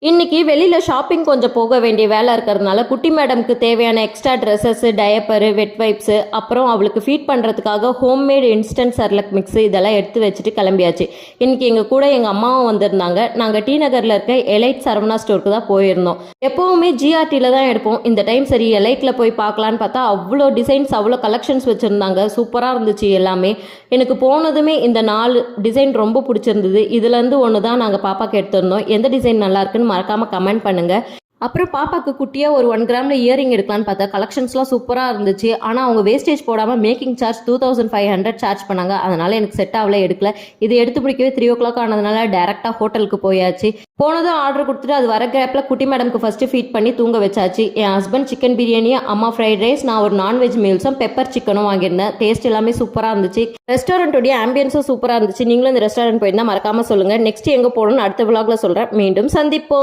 இன்னைக்கு வெளியில் ஷாப்பிங் கொஞ்சம் போக வேண்டிய வேலை இருக்கிறதுனால குட்டி மேடம்க்கு தேவையான எக்ஸ்ட்ரா ட்ரெஸ்ஸஸ்ஸு, டயப்பரு, வெட் வைப்ஸு, அப்புறம் அவளுக்கு ஃபீட் பண்ணுறதுக்காக ஹோம்மேட் இன்ஸ்டன்ட் சர்லக் மிக்ஸு இதெல்லாம் எடுத்து வச்சுட்டு கிளம்பியாச்சு. இன்னைக்கு எங்கள் கூட எங்கள் அம்மாவும் வந்திருந்தாங்க. நாங்கள் டி நகரில் இருக்க எலைட் சரவணா ஸ்டோருக்கு தான் போயிருந்தோம். எப்போவுமே ஜிஆர்டியில் தான் எடுப்போம். இந்த டைம் சரி எலைட்டில் போய் பார்க்கலான்னு பார்த்தா அவ்வளோ டிசைன்ஸ், அவ்வளோ கலெக்ஷன்ஸ் வச்சுருந்தாங்க. சூப்பராக இருந்துச்சு எல்லாமே. எனக்கு போனதுமே இந்த 4 டிசைன் ரொம்ப பிடிச்சிருந்தது. இதுலேருந்து ஒன்று தான் நாங்கள் பாப்பாக்கு எடுத்திருந்தோம். எந்த டிசைன் நல்லா இருக்குன்னு மறக்காம கமெண்ட் பண்ணுங்க. அப்புறம் பாப்பாக்கு குட்டியா ஒரு 1 கிராம்ல இயரிங் எடுக்கலான்னு பார்த்தா கலெக்ஷன்ஸ்லாம் சூப்பராக இருந்துச்சு. ஆனால் அவங்க வேஸ்டேஜ் போடாமல் மேக்கிங் சார்ஜ் 2500 சார்ஜ் பண்ணாங்க. அதனால எனக்கு செட் ஆகல, எடுக்கல. இது எடுத்து பிடிக்கவே 3 o'clock ஆனதுனால டேரெக்டாக ஹோட்டலுக்கு போயாச்சு. போனதும் ஆர்டர் கொடுத்துட்டு அது வர கேப்பில் குட்டி மேடம்க்கு ஃபர்ஸ்ட் ஃபீட் பண்ணி தூங்க வச்சாச்சு. என் ஹஸ்பண்ட் சிக்கன் பிரியாணி, அம்மா ஃப்ரைட் ரைஸ், நான் ஒரு நான்வெஜ் மீல்ஸும் பெப்பர் சிக்கனும் வாங்கியிருந்தேன். டேஸ்ட் எல்லாமே சூப்பராக இருந்துச்சு. ரெஸ்டாரண்ட்டோடைய ஆம்பியன்ஸும் சூப்பராக இருந்துச்சு. நீங்களும் இந்த ரெஸ்டாரண்ட் போயிருந்தா மறக்காம சொல்லுங்க. நெக்ஸ்ட் எங்கே போகணும்னு அடுத்த விளாக்ல சொல்கிறேன். மீண்டும் சந்திப்போம்.